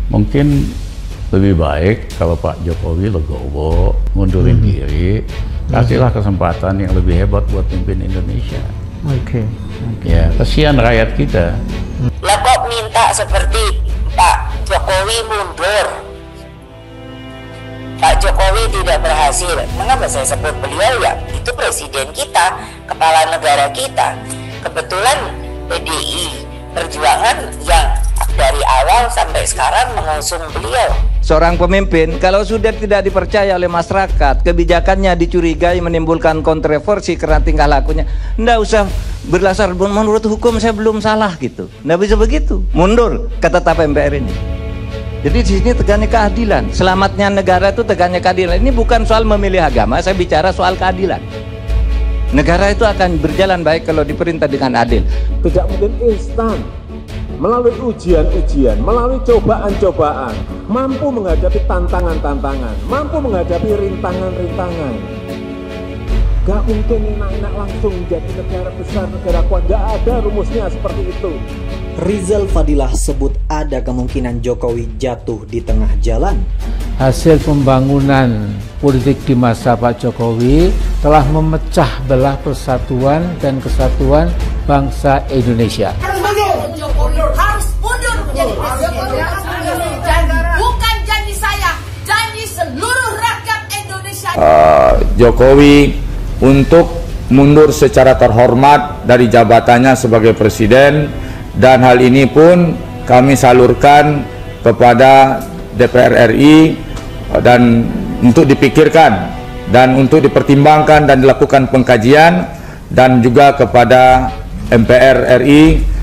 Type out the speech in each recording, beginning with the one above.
Mungkin lebih baik kalau Pak Jokowi legowo, mundurin diri, kasihlah kesempatan yang lebih hebat buat pimpin Indonesia. Oke. Ya, kasihan rakyat kita. Lah kok minta seperti Pak Jokowi mundur? Pak Jokowi tidak berhasil. Mengapa saya sebut beliau? Ya, itu presiden kita, kepala negara kita. Kebetulan PDI Perjuangan yang dari awal sampai sekarang mengusung beliau. Seorang pemimpin kalau sudah tidak dipercaya oleh masyarakat, kebijakannya dicurigai menimbulkan kontroversi karena tingkah lakunya, nggak usah berdasar menurut hukum saya belum salah gitu. Nggak bisa begitu. Mundur kata tap MPR ini. Jadi di sini tegaknya keadilan. Selamatnya negara itu tegaknya keadilan. Ini bukan soal memilih agama, saya bicara soal keadilan. Negara itu akan berjalan baik kalau diperintah dengan adil. Tidak mungkin instan. Melalui ujian-ujian, melalui cobaan-cobaan, mampu menghadapi tantangan-tantangan, mampu menghadapi rintangan-rintangan. Gak mungkin enak-enak langsung menjadi negara besar, negara kuat. Gak ada rumusnya seperti itu. Rizal Fadilah sebut ada kemungkinan Jokowi jatuh di tengah jalan. Hasil pembangunan politik di masa Pak Jokowi telah memecah belah persatuan dan kesatuan bangsa Indonesia. Jokowi harus mundur menjadi presiden. Bukan janji saya, janji seluruh rakyat Indonesia. Jokowi untuk mundur secara terhormat dari jabatannya sebagai presiden, dan hal ini pun kami salurkan kepada DPR RI dan untuk dipikirkan dan untuk dipertimbangkan dan dilakukan pengkajian, dan juga kepada MPR RI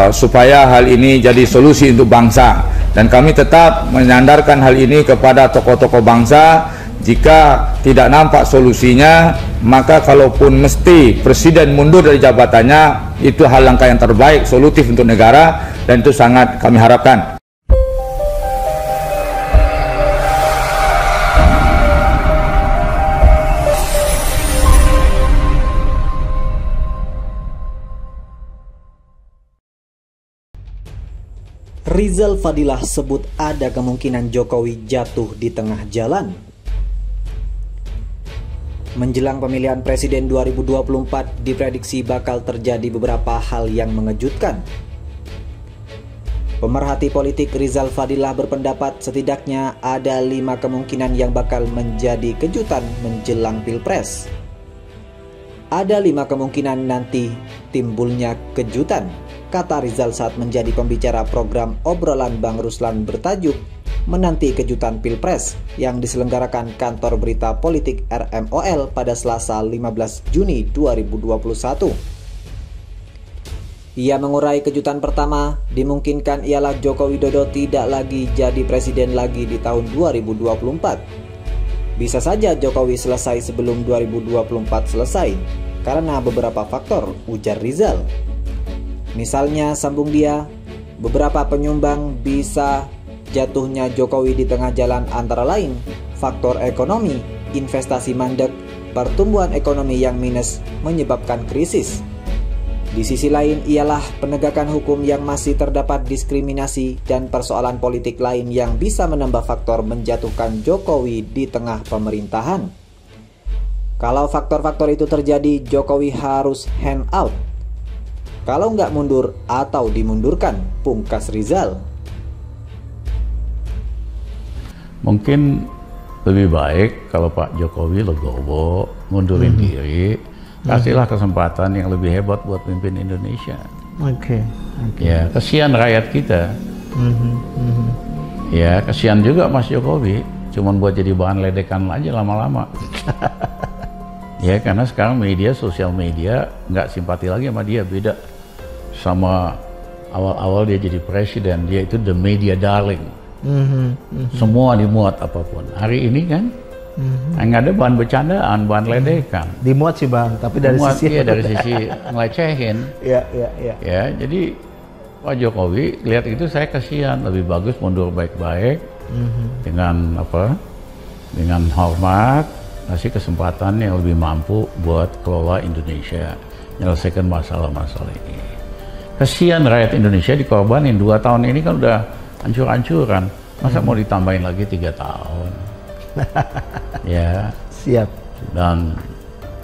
supaya hal ini jadi solusi untuk bangsa. Dan kami tetap menyandarkan hal ini kepada tokoh-tokoh bangsa. Jika tidak nampak solusinya, maka kalaupun mesti presiden mundur dari jabatannya, itu hal langkah yang terbaik, solutif untuk negara, dan itu sangat kami harapkan. Rizal Fadilah sebut ada kemungkinan Jokowi jatuh di tengah jalan. Menjelang pemilihan presiden 2024, diprediksi bakal terjadi beberapa hal yang mengejutkan. Pemerhati politik Rizal Fadilah berpendapat setidaknya ada 5 kemungkinan yang bakal menjadi kejutan menjelang Pilpres. Ada 5 kemungkinan nanti timbulnya kejutan, kata Rizal saat menjadi pembicara program obrolan Bang Ruslan bertajuk Menanti Kejutan Pilpres yang diselenggarakan kantor berita politik RMOL pada Selasa 15 Juni 2021. Ia mengurai kejutan pertama dimungkinkan ialah Joko Widodo tidak lagi jadi presiden lagi di tahun 2024. Bisa saja Jokowi selesai sebelum 2024 selesai karena beberapa faktor, ujar Rizal. Misalnya, sambung dia, beberapa penyumbang bisa jatuhnya Jokowi di tengah jalan antara lain faktor ekonomi, investasi mandek, pertumbuhan ekonomi yang minus menyebabkan krisis. Di sisi lain ialah penegakan hukum yang masih terdapat diskriminasi dan persoalan politik lain yang bisa menambah faktor menjatuhkan Jokowi di tengah pemerintahan. Kalau faktor-faktor itu terjadi, Jokowi harus hand out. Kalau nggak mundur atau dimundurkan, pungkas Rizal. Mungkin lebih baik kalau Pak Jokowi legowo, mundurin diri, kasihlah kesempatan yang lebih hebat buat pimpin Indonesia. Oke. Ya, kasihan rakyat kita. Ya, kasihan juga Mas Jokowi, cuman buat jadi bahan ledekan aja lama-lama. Ya, karena sekarang media, sosial media nggak simpati lagi sama dia, beda sama awal-awal dia jadi presiden. Dia itu the media darling. Semua dimuat apapun. Hari ini kan nggak ada bahan bercandaan, bahan ledekan. Dimuat sih Bang, tapi dari dimuat, sisi dari sisi ngelecehin. Ya, jadi Pak Jokowi lihat itu saya kasihan, lebih bagus mundur baik-baik dengan apa? Dengan hormat, kasih kesempatan yang lebih mampu buat kelola Indonesia, menyelesaikan masalah-masalah ini. Kasihan rakyat Indonesia dikorbanin 2 tahun ini kan udah hancur-hancuran. Masa mau ditambahin lagi 3 tahun? Ya. Siap. Dan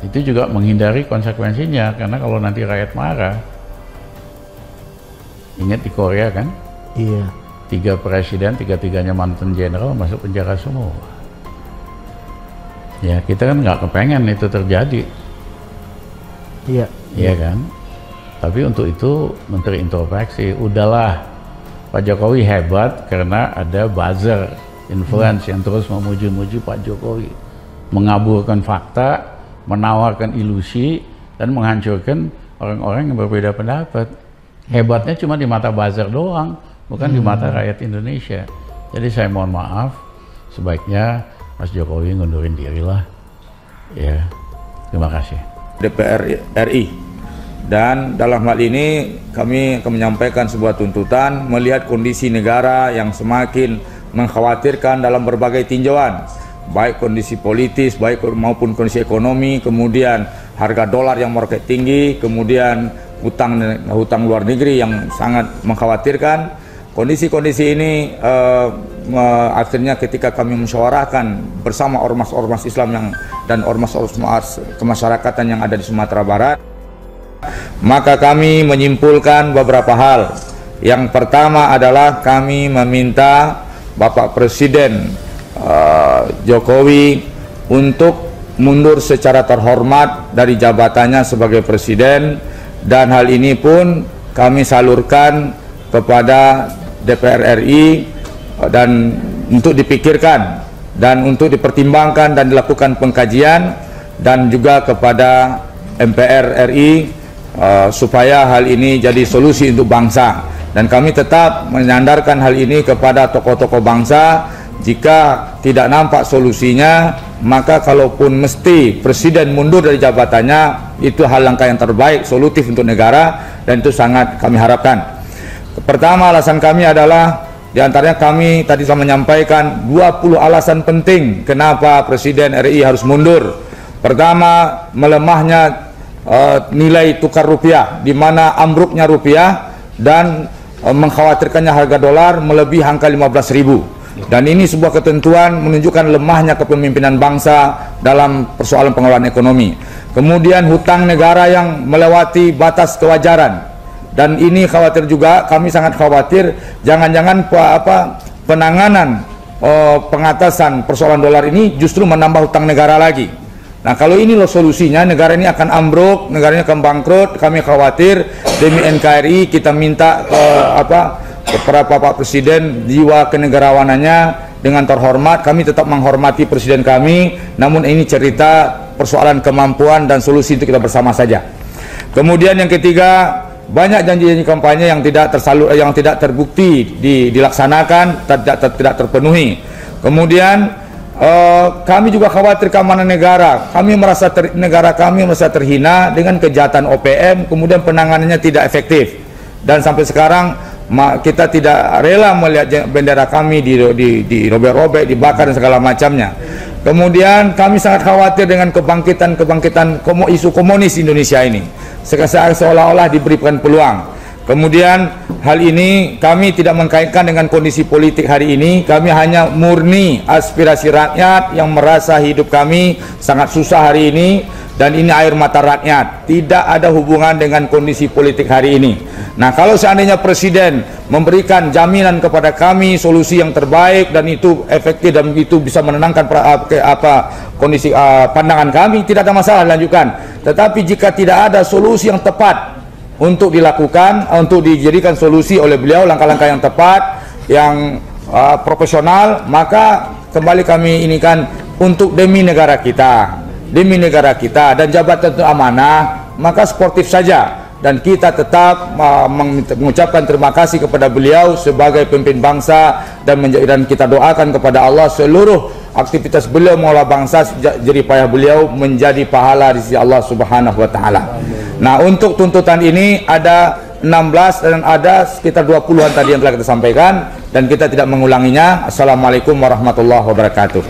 itu juga menghindari konsekuensinya, karena kalau nanti rakyat marah, ingat di Korea kan? Iya. 3 presiden, 3-3-nya mantan jenderal masuk penjara semua. Ya, kita kan nggak kepengen itu terjadi. Iya. Iya kan? Tapi untuk itu menteri introspeksi, udahlah, Pak Jokowi hebat karena ada buzzer influence yang terus memuji-muji Pak Jokowi, mengaburkan fakta, menawarkan ilusi, dan menghancurkan orang-orang yang berbeda pendapat. Hebatnya cuma di mata buzzer doang, bukan di mata rakyat Indonesia. Jadi saya mohon maaf, sebaiknya Mas Jokowi ngundurin diri lah. Ya, terima kasih. DPR RI, dan dalam hal ini kami akan menyampaikan sebuah tuntutan melihat kondisi negara yang semakin mengkhawatirkan dalam berbagai tinjauan, baik kondisi politis, baik maupun kondisi ekonomi, kemudian harga dolar yang meroket tinggi, kemudian hutang luar negeri yang sangat mengkhawatirkan. Kondisi-kondisi ini akhirnya ketika kami musyawarahkan bersama ormas-ormas Islam dan ormas-ormas kemasyarakatan yang ada di Sumatera Barat, maka kami menyimpulkan beberapa hal. Yang pertama adalah kami meminta Bapak Presiden Jokowi untuk mundur secara terhormat dari jabatannya sebagai presiden, dan hal ini pun kami salurkan kepada DPR RI dan untuk dipikirkan dan untuk dipertimbangkan dan dilakukan pengkajian, dan juga kepada MPR RI supaya hal ini jadi solusi untuk bangsa. Dan kami tetap menyandarkan hal ini kepada tokoh-tokoh bangsa. Jika tidak nampak solusinya, maka kalaupun mesti presiden mundur dari jabatannya, itu hal langkah yang terbaik, solutif untuk negara, dan itu sangat kami harapkan. Pertama, alasan kami adalah diantaranya kami tadi sudah menyampaikan 20 alasan penting kenapa Presiden RI harus mundur. Pertama, melemahnya nilai tukar rupiah, di mana ambruknya rupiah dan mengkhawatirkannya harga dolar melebihi angka 15.000. Dan ini sebuah ketentuan menunjukkan lemahnya kepemimpinan bangsa dalam persoalan pengelolaan ekonomi. Kemudian hutang negara yang melewati batas kewajaran. Dan ini khawatir juga, kami sangat khawatir jangan-jangan penanganan pengatasan persoalan dolar ini justru menambah hutang negara lagi. Nah, kalau ini loh solusinya, negara ini akan ambruk, negara ini akan bangkrut. Kami khawatir, demi NKRI kita minta kepada Bapak Presiden jiwa kenegarawanannya dengan terhormat. Kami tetap menghormati Presiden kami, namun ini cerita persoalan kemampuan dan solusi untuk kita bersama saja. Kemudian yang ketiga, banyak janji-janji kampanye yang tidak terbukti dilaksanakan, tidak terpenuhi. Kemudian kami juga khawatir keamanan negara. Negara kami merasa terhina dengan kejahatan OPM, kemudian penanganannya tidak efektif. Dan sampai sekarang kita tidak rela melihat bendera kami dirobek-robek, dibakar dan segala macamnya. Kemudian kami sangat khawatir dengan kebangkitan isu komunis Indonesia ini, seolah-olah diberikan peluang. Kemudian hal ini kami tidak mengkaitkan dengan kondisi politik hari ini. Kami hanya murni aspirasi rakyat yang merasa hidup kami sangat susah hari ini, dan ini air mata rakyat, tidak ada hubungan dengan kondisi politik hari ini. Nah, kalau seandainya Presiden memberikan jaminan kepada kami solusi yang terbaik dan itu efektif dan itu bisa menenangkan kondisi pandangan kami, tidak ada masalah, lanjutkan. Tetapi jika tidak ada solusi yang tepat untuk dilakukan, untuk dijadikan solusi oleh beliau, langkah-langkah yang tepat, yang profesional, maka kembali kami ini kan untuk demi negara kita, dan jabatan itu amanah, maka sportif saja. Dan kita tetap mengucapkan terima kasih kepada beliau sebagai pemimpin bangsa, dan kita doakan kepada Allah seluruh aktivitas beliau mengolah bangsa, jerih payah beliau menjadi pahala di sisi Allah Subhanahu wa taala. Nah, untuk tuntutan ini ada 16 dan ada sekitar 20-an tadi yang telah kita sampaikan, dan kita tidak mengulanginya. Assalamualaikum warahmatullahi wabarakatuh.